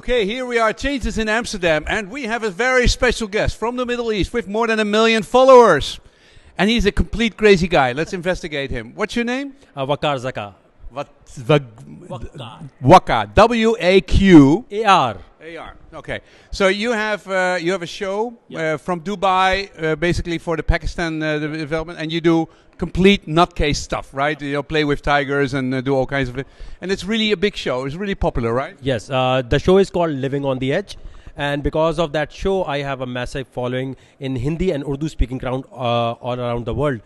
Okay, here we are, Changes in Amsterdam, and we have a very special guest from the Middle East with more than 1 million followers. And he's a complete crazy guy. Let's investigate him. What's your name? Waqar Zaka. Waqar. W-A-Q-A-R. A-R. Okay, so you have a show from Dubai, basically for the Pakistan development, and you do complete nutcase stuff, right? You play with tigers and do all kinds of it, and it's really a big show. It's really popular, right? Yes, the show is called Living on the Edge, and because of that show, I have a massive following in Hindi and Urdu speaking ground all around the world.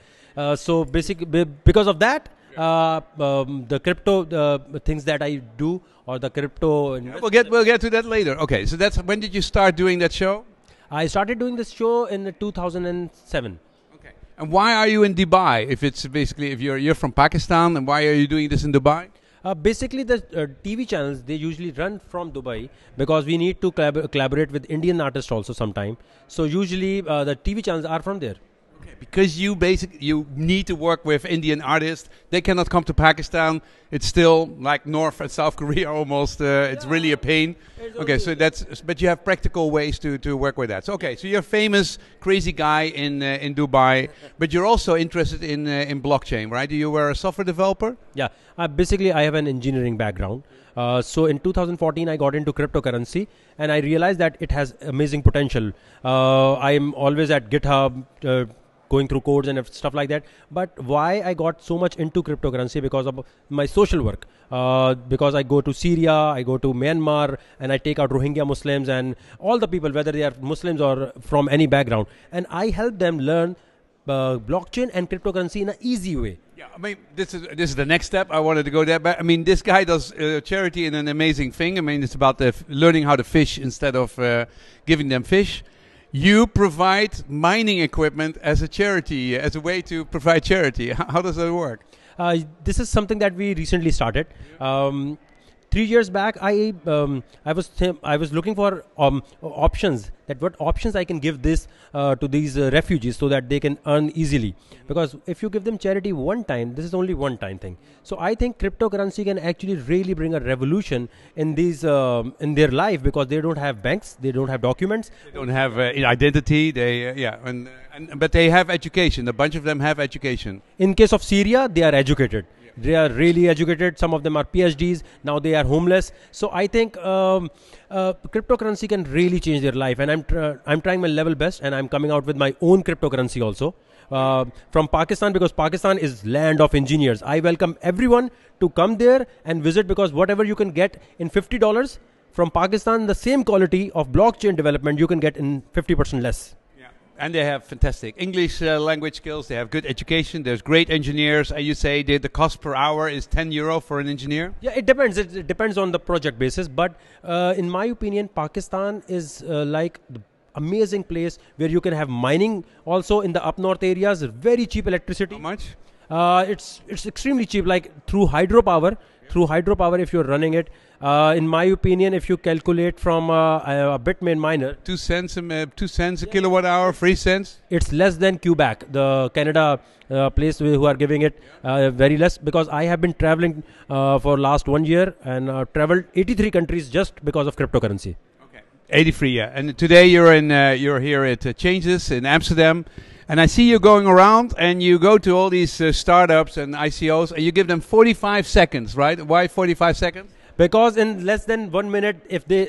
So basically, because of that, the crypto things that I do, or the crypto. We'll get to that later. Okay, so that's when did you start doing that show? I started doing this show in 2007. Okay, and why are you in Dubai? If it's basically if you're from Pakistan, and why are you doing this in Dubai? Basically, the TV channels, they usually run from Dubai because we need to collaborate with Indian artists also sometime. So usually the TV channels are from there. Because you need to work with Indian artists. They cannot come to Pakistan. It's still like North and South Korea almost. It's really a pain. Okay, so but you have practical ways to work with that. So, okay, so you're a famous crazy guy in Dubai, but you're also interested in blockchain, right? You were a software developer? Yeah, basically I have an engineering background. So in 2014 I got into cryptocurrency, and I realized that it has amazing potential. I'm always at GitHub going through codes and stuff like that. But why I got so much into cryptocurrency? Because of my social work. Because I go to Syria, I go to Myanmar, and I take out Rohingya Muslims and all the people, whether they are Muslims or from any background. And I help them learn blockchain and cryptocurrency in an easy way. Yeah, I mean, this is the next step. I wanted to go there, but I mean, this guy does charity in an amazing thing. I mean, it's about learning how to fish instead of giving them fish. You provide mining equipment as a charity, as a way to provide charity. How does that work? This is something that we recently started. 3 years back, I was looking for options, that what options I can give this to these refugees so that they can earn easily. Because if you give them charity one time, this is only one time thing. So I think cryptocurrency can actually really bring a revolution in these in their life, because they don't have banks, they don't have documents, they don't have identity. But they have education. A bunch of them have education. In case of Syria, they are educated. They are really educated. Some of them are PhDs. Now they are homeless. So I think cryptocurrency can really change their life. And I'm trying my level best, and I'm coming out with my own cryptocurrency also from Pakistan, because Pakistan is land of engineers. I welcome everyone to come there and visit, because whatever you can get in $50 from Pakistan, the same quality of blockchain development you can get in 50% less. And they have fantastic English language skills. They have good education. There's great engineers. You say the cost per hour is €10 for an engineer? Yeah, it depends. It depends on the project basis. But in my opinion, Pakistan is like the amazing place where you can have mining also in the up north areas. Very cheap electricity. How much? It's extremely cheap, like through hydropower. Through hydropower, if you're running it, in my opinion, if you calculate from a Bitmain miner, 2 cents a kilowatt hour, 3 cents. It's less than Quebec, the Canada place who are giving it very less. Because I have been traveling for last 1 year, and traveled 83 countries just because of cryptocurrency. Okay, 83, yeah. And today you're here at Changes in Amsterdam. And I see you going around, and you go to all these startups and ICOs, and you give them 45 seconds, right? Why 45 seconds? Because in less than 1 minute,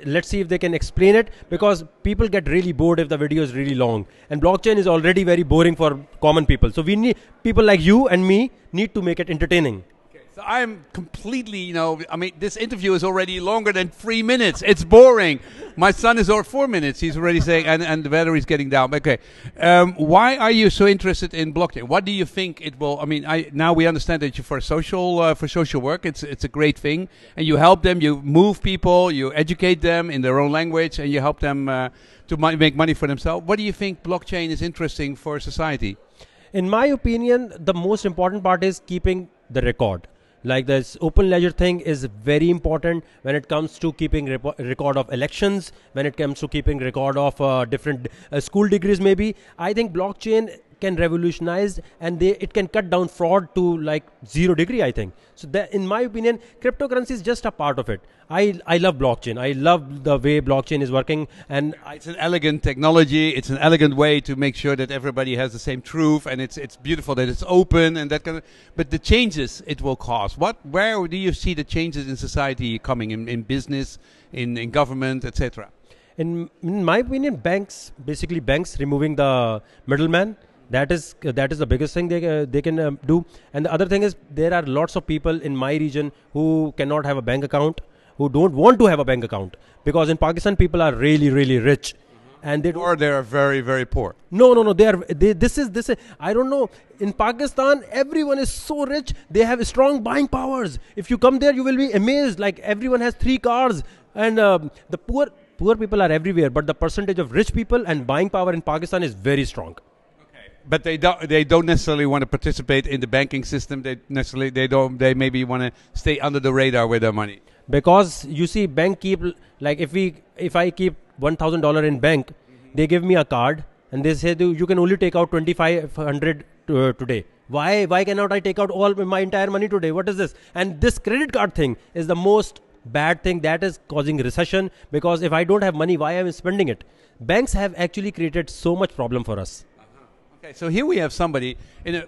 let's see if they can explain it, because people get really bored if the video is really long. And blockchain is already very boring for common people. So we need people like you and me need to make it entertaining. So I'm completely, I mean, this interview is already longer than 3 minutes. It's boring. My son is over 4 minutes. He's already saying, and the battery's getting down. Okay. Why are you so interested in blockchain? What do you think it will, I mean, now we understand that you for social work, it's a great thing. And you help them, you move people, you educate them in their own language, and you help them to make money for themselves. What do you think blockchain is interesting for society? In my opinion, the most important part is keeping the record. Like this open ledger thing is very important when it comes to keeping record of elections, when it comes to keeping record of different school degrees maybe. I think blockchain can revolutionize, and it can cut down fraud to like 0 degree, I think. So that, in my opinion, cryptocurrency is just a part of it. I love blockchain. I love the way blockchain is working, and It's an elegant technology. It's an elegant way to make sure that everybody has the same truth, and it's beautiful that it's open and that kind of. But the changes it will cause. Where do you see the changes in society coming in business, in government, etc.? in my opinion, basically banks removing the middleman. That is the biggest thing they can do. And the other thing is, there are lots of people in my region who cannot have a bank account, who don't want to have a bank account, because in Pakistan people are really, really rich, and they don't. Or they are very, very poor. No. This is. I don't know. In Pakistan, everyone is so rich. They have strong buying powers. If you come there, you will be amazed. Like, everyone has 3 cars, and the poor people are everywhere. But the percentage of rich people and buying power in Pakistan is very strong. But they don't necessarily want to participate in the banking system. They maybe want to stay under the radar with their money. Because you see, bank keep, like, if I keep $1,000 in bank, they give me a card and they say you can only take out 2,500 today. Why cannot I take out all my entire money today? What is this? And this credit card thing is the most bad thing that is causing recession, because if I don't have money, why am I spending it? Banks have actually created so much problem for us. Okay, so here we have somebody in a